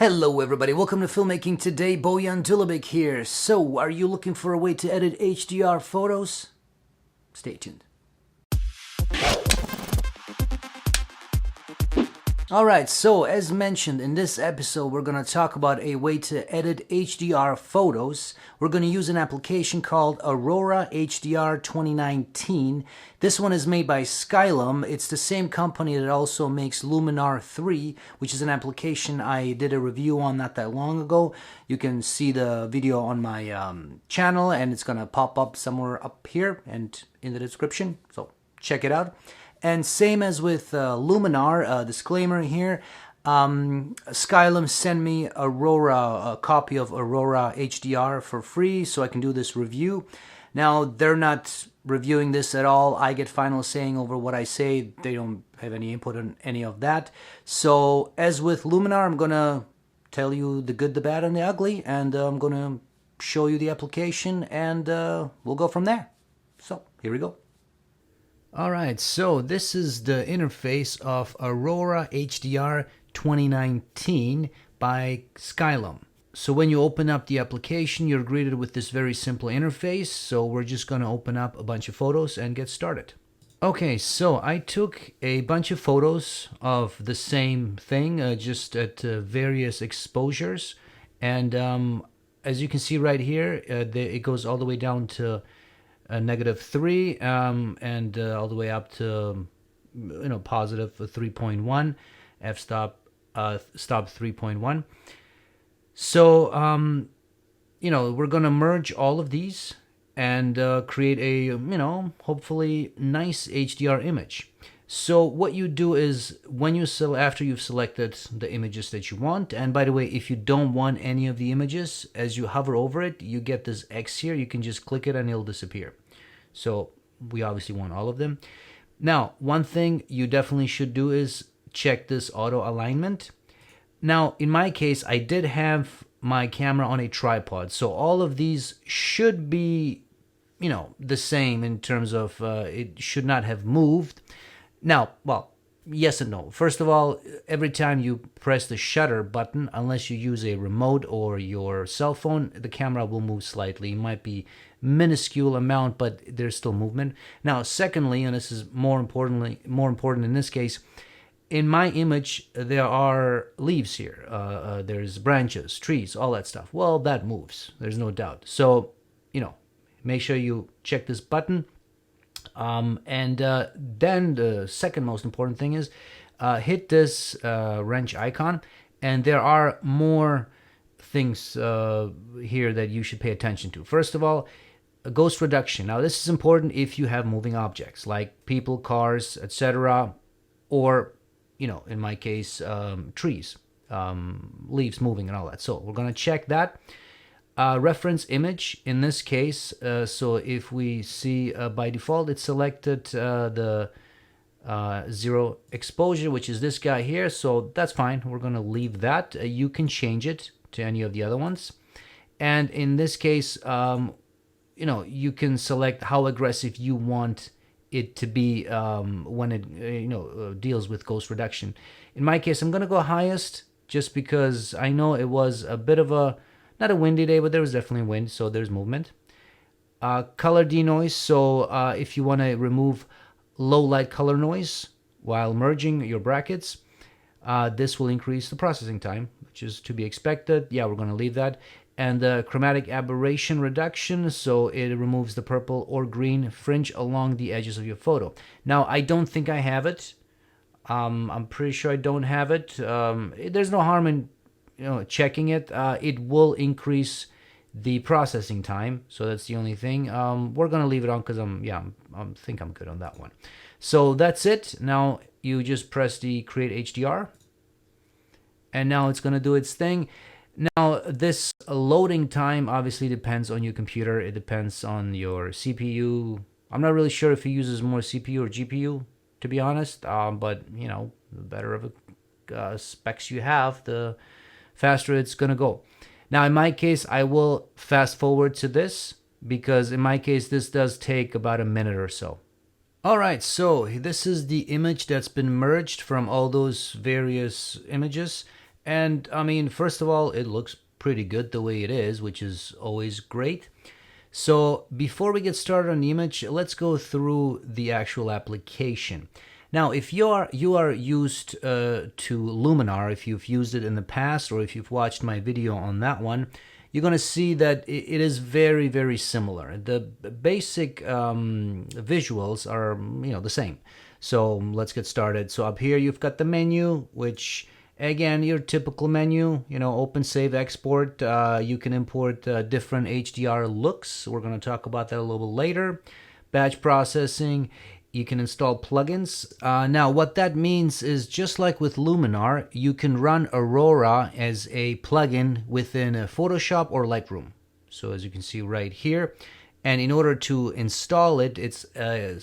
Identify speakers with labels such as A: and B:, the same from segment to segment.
A: Hello everybody, welcome to Filmmaking. Today, Bojan Dulabic here. So, are you looking for a way to edit HDR photos? Stay tuned. Alright, so as mentioned in this episode, we're going to talk about a way to edit HDR photos. We're going to use an application called Aurora HDR 2019. This one is made by Skylum. It's the same company that also makes Luminar 3, which is an application I did a review on not that long ago. You can see the video on my channel, and it's going to pop up somewhere up here and in the description, so check it out. And same as with Luminar, disclaimer here, Skylum sent me a copy of Aurora HDR for free so I can do this review. Now, they're not reviewing this at all. I get final saying over what I say. They don't have any input on any of that. So, as with Luminar, I'm going to tell you the good, the bad, and the ugly, and I'm going to show you the application, and we'll go from there. So, here we go. Alright, so this is the interface of Aurora HDR 2019 by Skylum. So when you open up the application, you're greeted with this very simple interface. So we're just going to open up a bunch of photos and get started. Okay, so I took a bunch of photos of the same thing, just at various exposures. And as you can see right here, it goes all the way down to -3 and all the way up to positive 3.1, f-stop stop 3.1. So we're gonna merge all of these and create a hopefully nice HDR image. So what you do is when you after you've selected the images that you want, and by the way, if you don't want any of the images, as you hover over it, you get this X here. You can just click it and it'll disappear. So we obviously want all of them. Now, one thing you definitely should do is check this auto alignment. Now, in my case, I did have my camera on a tripod, so all of these should be, the same in terms of it should not have moved. Now, well, yes and no. First of all, every time you press the shutter button, unless you use a remote or your cell phone, the camera will move slightly. It might be minuscule amount, but there's still movement. Now, secondly, and this is more important in this case, in my image, there are leaves here. There's branches, trees, all that stuff. Well, that moves. There's no doubt. So, make sure you check this button. And then the second most important thing is hit this wrench icon, and there are more things here that you should pay attention to. First of all, ghost reduction. Now this is important if you have moving objects like people, cars, etc., or in my case, trees, leaves moving and all that. So we're going to check that. Reference image in this case, so if we see by default it's selected the zero exposure, which is this guy here, so that's fine. We're going to leave that. You can change it to any of the other ones, and in this case you can select how aggressive you want it to be when it deals with ghost reduction. In my case, I'm going to go highest just because I know it was a bit of a not a windy day, but there was definitely wind, so there's movement. Color denoise, so if you want to remove low light color noise while merging your brackets, this will increase the processing time, which is to be expected. Yeah, we're going to leave that. And the chromatic aberration reduction, so it removes the purple or green fringe along the edges of your photo. Now, I don't think I have it. I'm pretty sure I don't have it. There's no harm in checking it. It will increase the processing time, so that's the only thing. We're gonna leave it on because I think I'm good on that one. So that's it. Now you just press the create HDR, and now it's gonna do its thing. Now this loading time obviously depends on your computer. It depends on your CPU. I'm not really sure if it uses more CPU or GPU, to be honest. But the better of a specs you have, the faster it's gonna go. Now in my case, I will fast forward to this because in my case this does take about a minute or so. Alright, so this is the image that's been merged from all those various images, And I mean, first of all, it looks pretty good the way it is, which is always great. So before we get started on the image, let's go through the actual application. Now, if you are used to Luminar, if you've used it in the past, or if you've watched my video on that one, you're going to see that it is very, very similar. The basic visuals are, the same. So let's get started. So up here, you've got the menu, which again, your typical menu, open, save, export. You can import different HDR looks. We're going to talk about that a little bit later. Batch processing. You can install plugins. Now, what that means is just like with Luminar, you can run Aurora as a plugin within Photoshop or Lightroom. So as you can see right here. And in order to install it, it's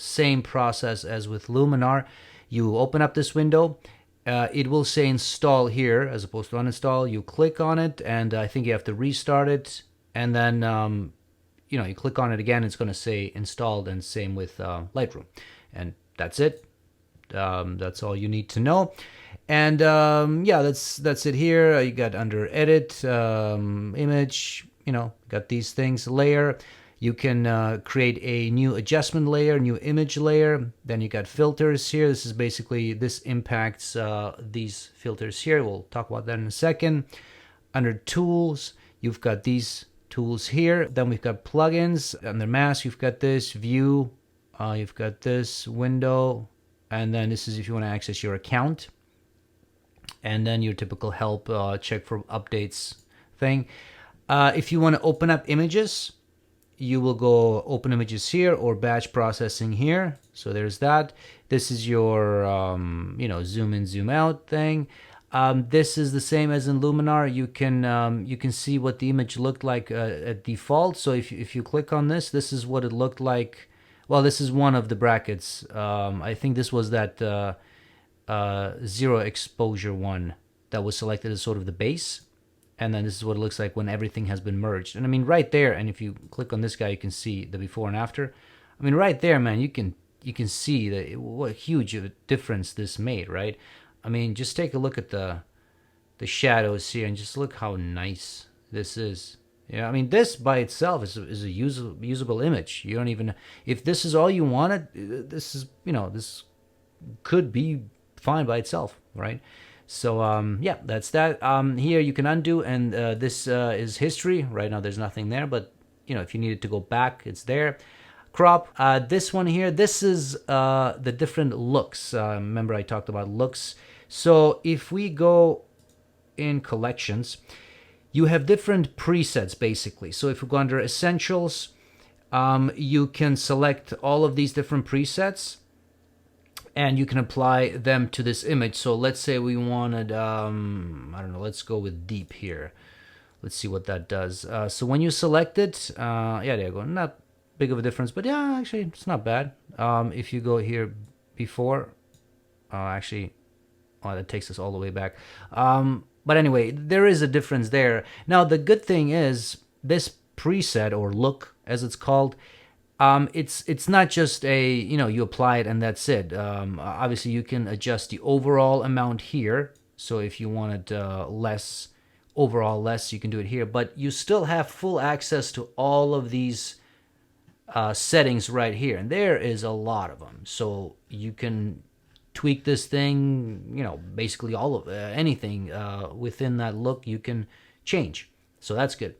A: same process as with Luminar. You open up this window. It will say install here as opposed to uninstall. You click on it, and I think you have to restart it. And then, you click on it again, it's going to say installed, and same with Lightroom. And that's it. That's all you need to know. And yeah, that's it here. You got under edit, image, got these things, layer. You can create a new adjustment layer, new image layer. Then you got filters here. This is basically, this impacts these filters here. We'll talk about that in a second. Under tools, you've got these tools here. Then we've got plugins. Under mask, you've got this view. You've got this window. And then this is if you want to access your account. And then your typical help, check for updates thing. If you want to open up images, you will go open images here or batch processing here. So there's that. This is your, zoom in, zoom out thing. This is the same as in Luminar. You can see what the image looked like at default. So if you click on this, this is what it looked like. Well, this is one of the brackets. I think this was that zero exposure one that was selected as sort of the base. And then this is what it looks like when everything has been merged. And I mean, right there, and if you click on this guy, you can see the before and after. I mean, right there, man, you can see that what a huge difference this made, right? I mean, just take a look at the shadows here and just look how nice this is. Yeah, I mean, this by itself is a usable image. You don't even, if this is all you wanted, this is, this could be fine by itself, right? So, yeah, that's that. Here you can undo, and this is history. Right now there's nothing there, but, if you needed to go back, it's there. Crop. This one here, this is the different looks. Remember I talked about looks. So if we go in collections, you have different presets, basically. So if we go under essentials, you can select all of these different presets, and you can apply them to this image. So let's say we wanted, I don't know, let's go with deep here. Let's see what that does. So when you select it, yeah, there you go. Not big of a difference, but yeah, actually, it's not bad. If you go here before, actually, oh, that takes us all the way back. But anyway, there is a difference there. Now, the good thing is this preset, or look, as it's called, it's not just a, you apply it and that's it. Obviously, you can adjust the overall amount here. So if you wanted less, overall less, you can do it here. But you still have full access to all of these settings right here. And there is a lot of them. So you can tweak this thing, basically all of anything within that look you can change. So that's good.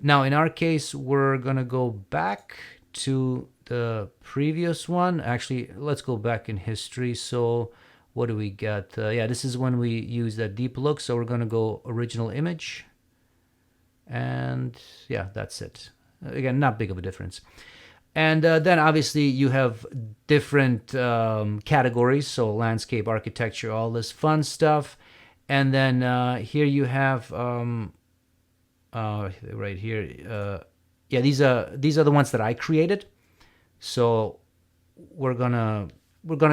A: Now, in our case, we're going to go back to the previous one. Actually, let's go back in history. So what do we got? Yeah, this is when we use that deep look. So we're going to go original image. And yeah, that's it. Again, not big of a difference. And then obviously you have different categories. So landscape, architecture, all this fun stuff. And then here you have right here. Yeah, these are the ones that I created. So we're gonna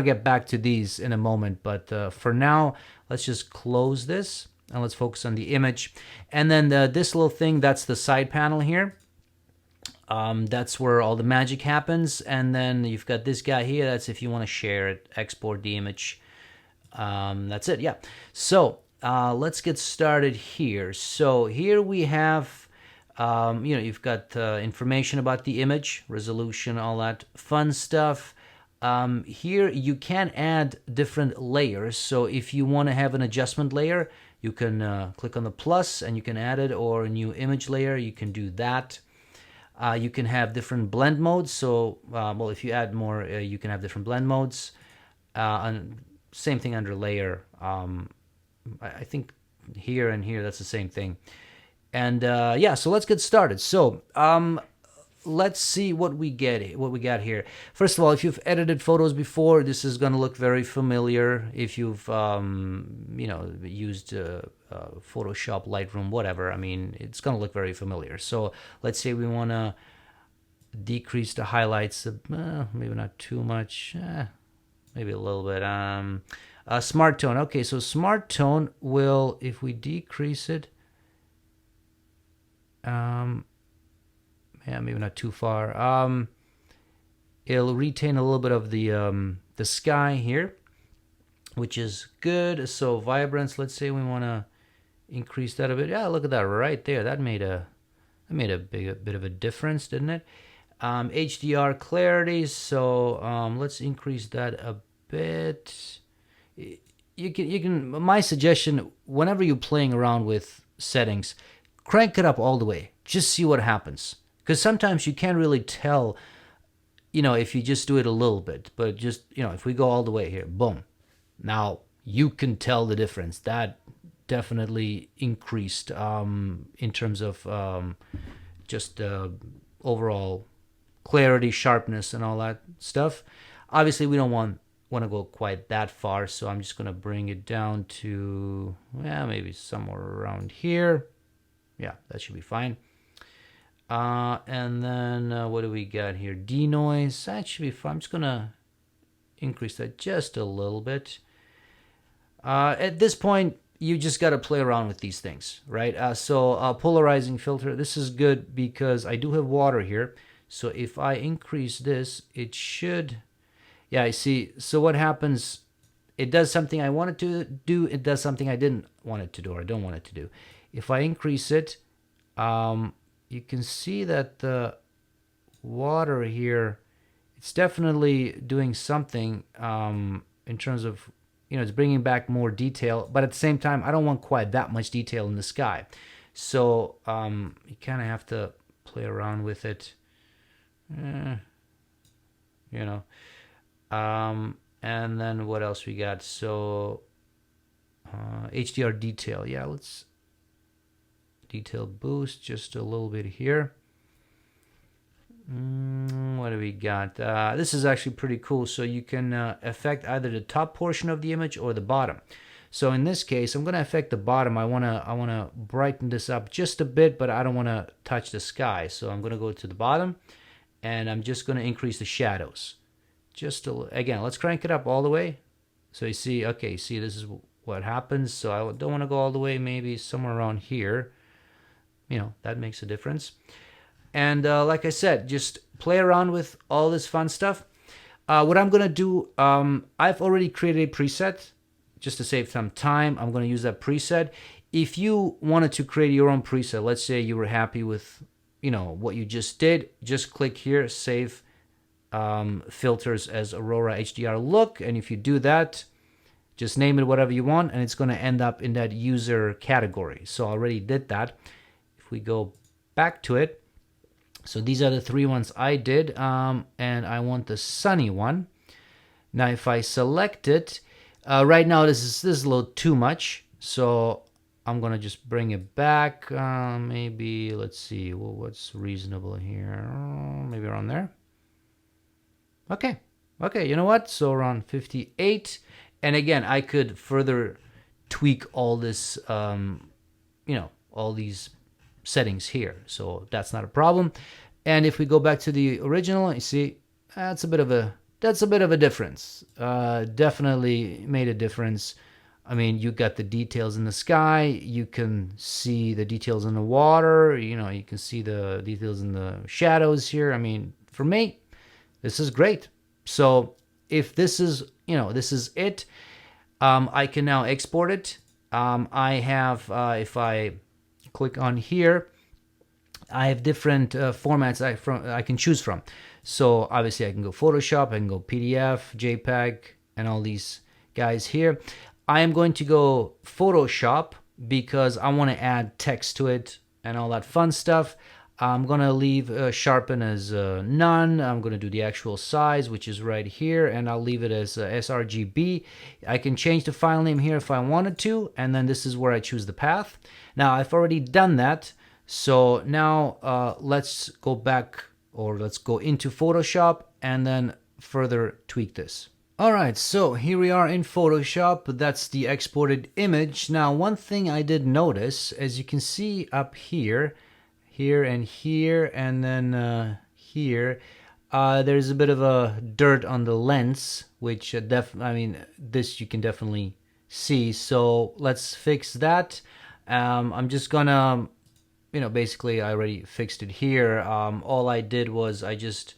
A: get back to these in a moment. But for now, let's just close this and let's focus on the image. And then this little thing, that's the side panel here. That's where all the magic happens. And then you've got this guy here. That's if you want to share it, export the image. That's it. Yeah. So let's get started here. So here we have, you've got information about the image, resolution, all that fun stuff. Here you can add different layers. So if you want to have an adjustment layer, you can click on the plus and you can add it, or a new image layer, you can do that. You can have different blend modes. So, well, if you add more, you can have different blend modes. And same thing under layer. I think here and here, that's the same thing. And yeah, so let's get started. So let's see what we got here. First of all, if you've edited photos before, this is going to look very familiar. If you've used Photoshop, Lightroom, whatever, I mean, it's going to look very familiar. So let's say we want to decrease the highlights, maybe not too much, maybe a little bit. Smart tone. Okay, so smart tone will, if we decrease it, yeah, maybe not too far. It'll retain a little bit of the sky here, which is good. So vibrance, let's say we want to increase that a bit. Yeah, look at that right there. That made a bit of a difference, didn't it? Hdr Clarity. So let's increase that a bit. You can. My suggestion, whenever you're playing around with settings, crank it up all the way. Just see what happens. Because sometimes you can't really tell, if you just do it a little bit. But just, if we go all the way here, boom. Now you can tell the difference. That definitely increased in terms of just overall clarity, sharpness, and all that stuff. Obviously, we don't want to go quite that far, so I'm just going to bring it down to, maybe somewhere around here. Yeah, that should be fine. And then what do we got here? Denoise. That should be fine. I'm just going to increase that just a little bit. At this point, you just got to play around with these things, right? So Polarizing Filter. This is good because I do have water here. So if I increase this, it should... Yeah, I see. So what happens, it does something I want it to do. It does something I didn't want it to do, or I don't want it to do. If I increase it, you can see that the water here, it's definitely doing something in terms of, it's bringing back more detail. But at the same time, I don't want quite that much detail in the sky. So you kind of have to play around with it, and then what else we got? So Hdr Detail. Yeah, let's detail boost just a little bit here. What do we got? This is actually pretty cool. So you can affect either the top portion of the image or the bottom. So in this case, I'm going to affect the bottom. I want to brighten this up just a bit, but I don't want to touch the sky. So I'm going to go to the bottom, and I'm just going to increase the shadows. Again, let's crank it up all the way. So you see, okay, see, this is what happens. So I don't want to go all the way, maybe somewhere around here. That makes a difference. And like I said, just play around with all this fun stuff. What I'm going to do, I've already created a preset. Just to save some time, I'm going to use that preset. If you wanted to create your own preset, let's say you were happy with, what you just did, just click here, save filters as Aurora HDR look. And if you do that, just name it whatever you want, and it's going to end up in that user category. So I already did that. If we go back to it, so these are the three ones I did, and I want the sunny one. Now if I select it, right now this is a little too much, so I'm going to just bring it back. Maybe, let's see, well, what's reasonable here? Maybe around there. Okay, you know what? So around 58. And again, I could further tweak all this, all these settings here. So that's not a problem. And if we go back to the original, you see, that's a bit of a difference. Definitely made a difference. I mean, you got the details in the sky. You can see the details in the water. You can see the details in the shadows here. I mean, for me, this is great. So if this is, this is it, I can now export it. I have, if I click on here, I have different formats I can choose from. So obviously I can go Photoshop, I can go PDF, JPEG, and all these guys here. I am going to go Photoshop because I want to add text to it and all that fun stuff. I'm going to leave sharpen as none. I'm going to do the actual size, which is right here, and I'll leave it as sRGB. I can change the file name here if I wanted to, and then this is where I choose the path. Now, I've already done that, so now let's go back, or let's go into Photoshop and then further tweak this. Alright, so here we are in Photoshop. That's the exported image. Now, one thing I did notice, as you can see up here, and here, and then here, there's a bit of a dirt on the lens, which this you can definitely see. So let's fix that. I'm just gonna, basically I already fixed it here. All I did was I just,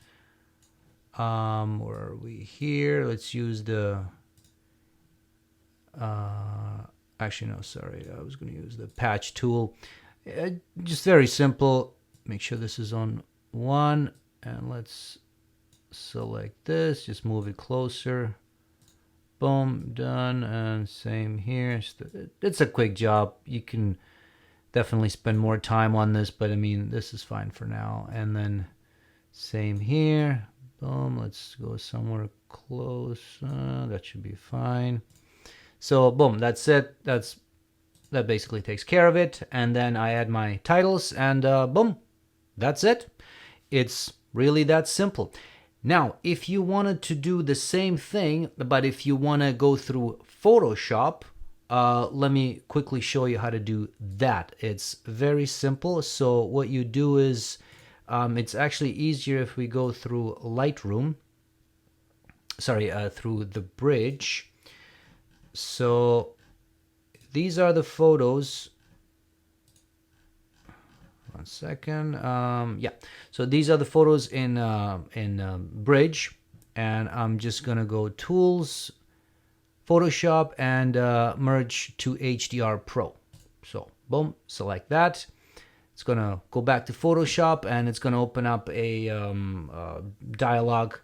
A: where are we here? Let's use the, actually no, sorry, I was gonna use the patch tool. Just very simple. Make sure this is on 1, and let's select this, just move it closer. Boom, done. And same here. It's a quick job. You can definitely spend more time on this, but I mean, this is fine for now. And then same here. Boom, let's go somewhere close. That should be fine. So boom, that's it. That basically takes care of it. And then I add my titles, and boom, that's it. It's really that simple. Now, if you wanted to do the same thing, but if you want to go through Photoshop, let me quickly show you how to do that. It's very simple. So what you do is, it's actually easier if we go through Lightroom. Sorry, through the bridge. So these are the photos. One second. Yeah. So these are the photos in Bridge, and I'm just gonna go Tools, Photoshop, and merge to HDR Pro. So boom, select that. It's gonna go back to Photoshop, and it's gonna open up a dialog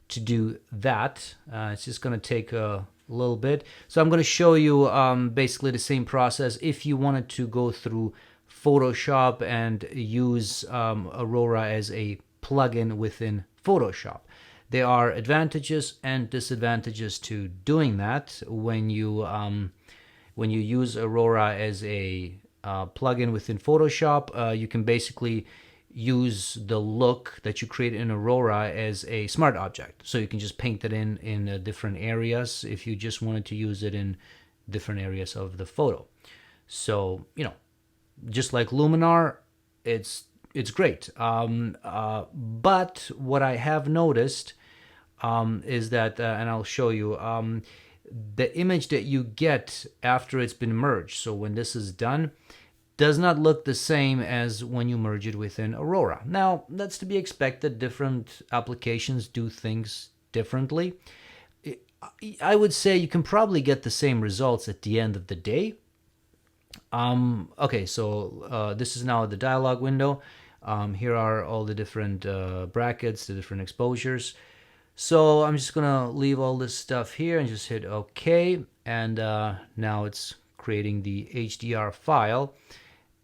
A: to do that. It's just gonna take a little bit. So I'm gonna show you basically the same process if you wanted to go through Photoshop and use Aurora as a plugin within Photoshop. There are advantages and disadvantages to doing that. When you use Aurora as a plugin within Photoshop, you can basically use the look that you create in Aurora as a smart object. So you can just paint it in different areas if you just wanted to use it in different areas of the photo. So, just like Luminar, it's great. But what I have noticed is that, and I'll show you, the image that you get after it's been merged, so when this is done, does not look the same as when you merge it within Aurora. Now, that's to be expected. Different applications do things differently. I would say you can probably get the same results at the end of the day. Okay, so this is now the dialog window. Here are all the different brackets, the different exposures. So I'm just gonna leave all this stuff here and just hit OK. And now it's creating the HDR file.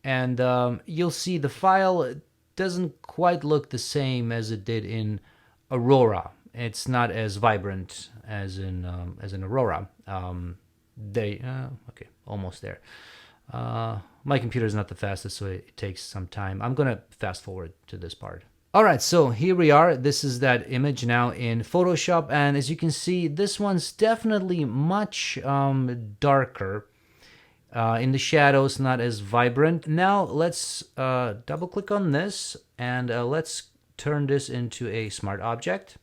A: And you'll see the file doesn't quite look the same as it did in Aurora. It's not as vibrant as in Aurora. Okay, almost there. My computer is not the fastest, so it takes some time. I'm gonna fast forward to this part. All right, so here we are. This is that image now in Photoshop, and as you can see, this one's definitely much darker. In the shadows, not as vibrant. Now let's double click on this, and let's turn this into a smart object.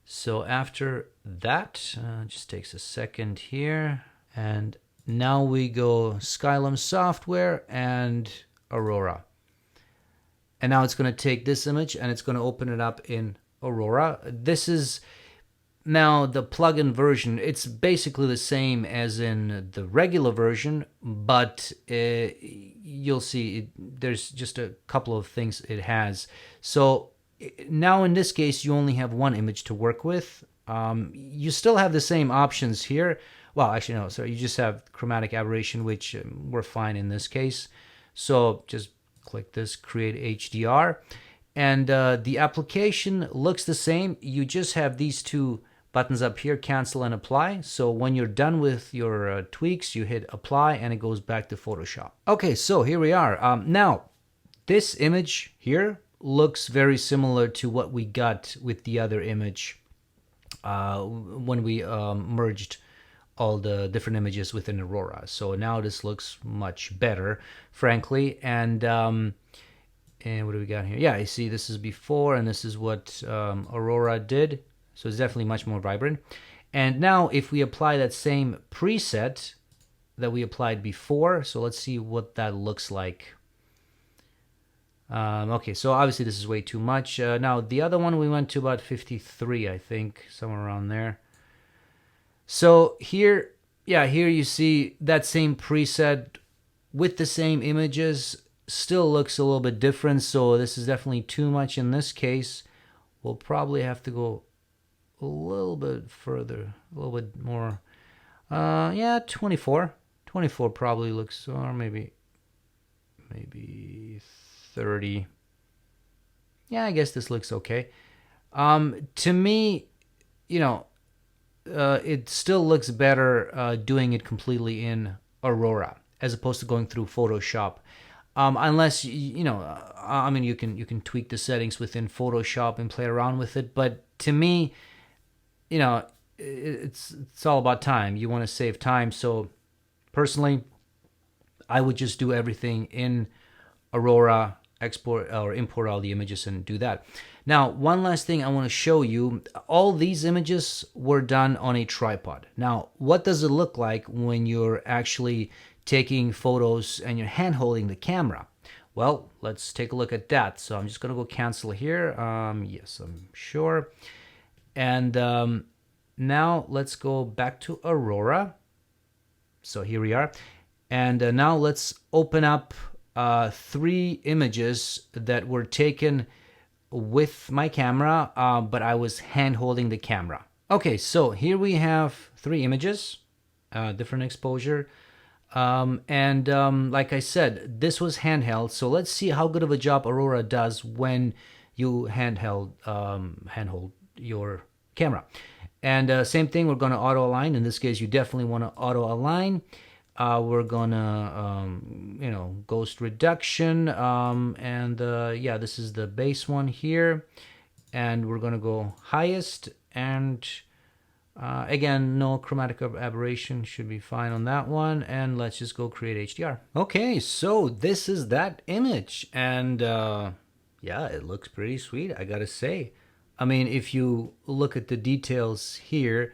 A: So after that, just takes a second here, and now we go Skylum software and Aurora. And now it's going to take this image and it's going to open it up in Aurora. This is Now, the plugin version, it's basically the same as in the regular version, but you'll see there's just a couple of things it has. So now in this case, you only have one image to work with. You still have the same options here. Well, actually, no, so you just have chromatic aberration, which we're fine in this case. So just click this, create HDR. And the application looks the same. You just have these two buttons up here, cancel and apply. So when you're done with your tweaks, you hit apply and it goes back to Photoshop. Okay, so here we are. Now, this image here looks very similar to what we got with the other image when we merged all the different images within Aurora. So now this looks much better, frankly. And what do we got here? Yeah, you see this is before and this is what Aurora did. So it's definitely much more vibrant. And now if we apply that same preset that we applied before, so let's see what that looks like. Okay, so obviously this is way too much. Now the other one we went to about 53, I think, somewhere around there. So here, yeah, here you see that same preset with the same images still looks a little bit different. So this is definitely too much in this case. We'll probably have to go a little bit further, a little bit more. Yeah, 24. 24 probably looks, or maybe 30. Yeah, I guess this looks okay. To me, you know, it still looks better doing it completely in Aurora as opposed to going through Photoshop. Unless you know, I mean, you can tweak the settings within Photoshop and play around with it. But to me, you know, it's all about time. You want to save time. So personally, I would just do everything in Aurora, export or import all the images and do that. Now, one last thing I want to show you. All these images were done on a tripod. Now, what does it look like when you're actually taking photos and you're hand holding the camera? Well, let's take a look at that. So I'm just going to go cancel here. Yes, I'm sure. And now let's go back to Aurora. So here we are. And now let's open up 3 images that were taken with my camera, but I was hand holding the camera. Okay, so here we have 3 images, different exposure. Like I said, this was handheld. So let's see how good of a job Aurora does when you handhold your camera. And same thing, we're going to auto align. In this case, you definitely want to auto align. We're gonna, you know, ghost reduction. Yeah, this is the base one here. And we're gonna go highest. And again, no chromatic aberration, should be fine on that one. And let's just go create HDR. Okay, so this is that image. And yeah, it looks pretty sweet, I gotta say. I mean, if you look at the details here,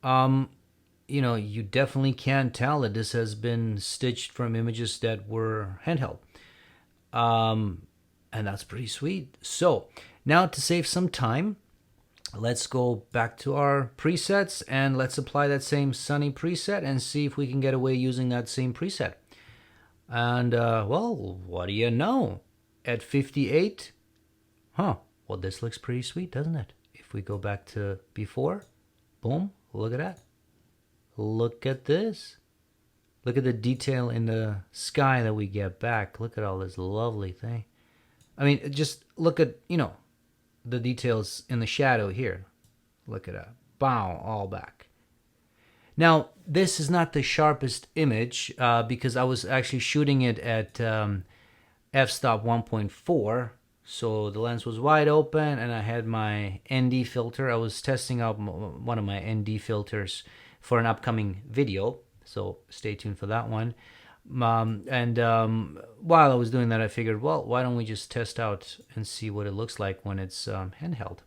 A: you know, you definitely can tell that this has been stitched from images that were handheld. And that's pretty sweet. So now to save some time, let's go back to our presets and let's apply that same sunny preset and see if we can get away using that same preset. And well, what do you know? At 58, well, this looks pretty sweet, doesn't it? If we go back to before, boom, look at that. Look at this. Look at the detail in the sky that we get back. Look at all this lovely thing. I mean, just look at, you know, the details in the shadow here. Look at that. Bow, all back. Now, this is not the sharpest image because I was actually shooting it at f-stop 1.4. So the lens was wide open and I had my ND filter. I was testing out one of my ND filters for an upcoming video. So stay tuned for that one. While I was doing that, I figured, well, why don't we just test out and see what it looks like when it's handheld.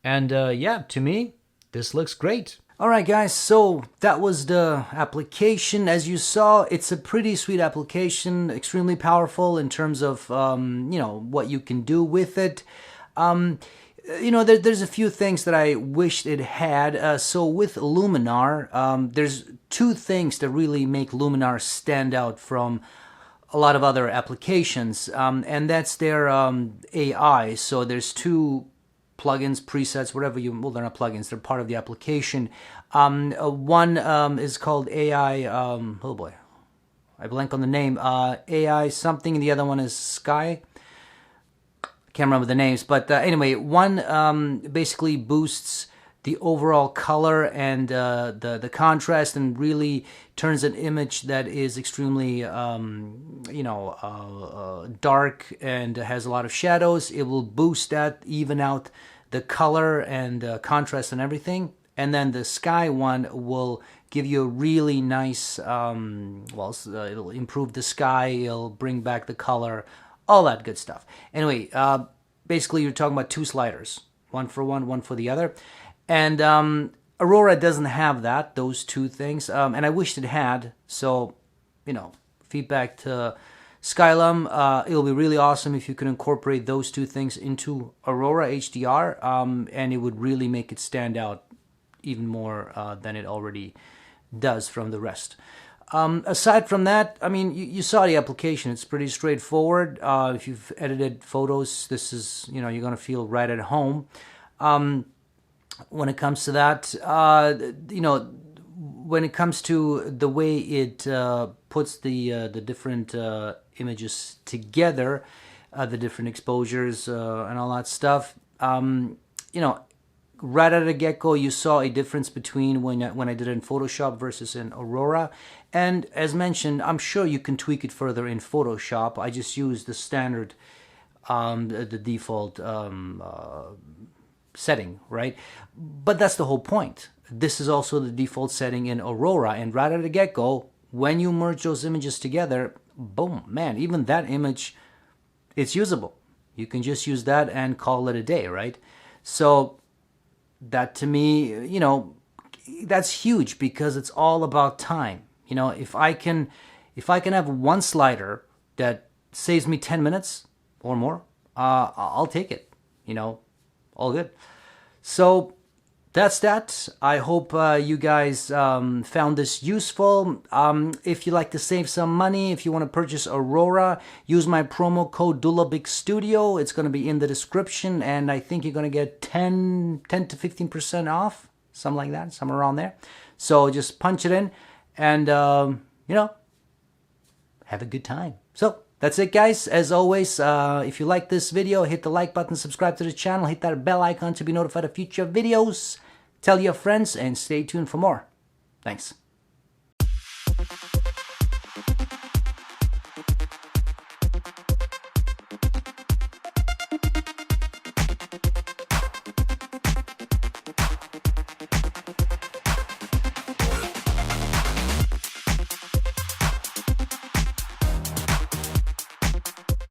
A: And yeah, to me, this looks great. All right, guys, so that was the application. As you saw, it's a pretty sweet application, extremely powerful in terms of, you know, what you can do with it. you know, there's a few things that I wished it had. So with Luminar, there's two things that really make Luminar stand out from a lot of other applications, and that's their AI. So there's two plugins, presets, whatever you, well, they're not plugins, they're part of the application. One is called AI, oh boy, I blank on the name, AI something, and the other one is Sky. Can't remember the names, but anyway, one basically boosts the overall color and the contrast, and really turns an image that is extremely dark and has a lot of shadows. It will boost that, even out the color and contrast and everything. And then the Sky one will give you a really nice, it'll improve the sky, it'll bring back the color, all that good stuff. Anyway, basically you're talking about two sliders, one for one, one for the other. And Aurora doesn't have that, those two things, and I wished it had. So, you know, feedback to Skylum, it'll be really awesome if you could incorporate those two things into Aurora HDR, and it would really make it stand out even more than it already does from the rest. Aside from that, I mean, you saw the application. It's pretty straightforward. If you've edited photos, this is, you know, you're going to feel right at home. When it comes to that, you know, when it comes to the way it puts the different images together, the different exposures and all that stuff, you know, right at the get-go, you saw a difference between when I did it in Photoshop versus in Aurora. And as mentioned, I'm sure you can tweak it further in Photoshop. I just used the standard, the default setting, right? But that's the whole point. This is also the default setting in Aurora. And right at the get-go, when you merge those images together, boom, man, even that image, it's usable. You can just use that and call it a day, right? So that, to me, you know, that's huge, because it's all about time. You know, if I can have one slider that saves me 10 minutes or more, I'll take it, you know, all good. So that's that. I hope you guys found this useful. If you like to save some money, if you want to purchase Aurora, use my promo code dulabicstudio. It's going to be in the description, and I think you're going to get 10 to 15% off, something like that, somewhere around there. So just punch it in, and you know, have a good time. So that's it, guys. As always, if you like this video, hit the like button, subscribe to the channel, hit that bell icon to be notified of future videos. Tell your friends, and stay tuned for more. Thanks.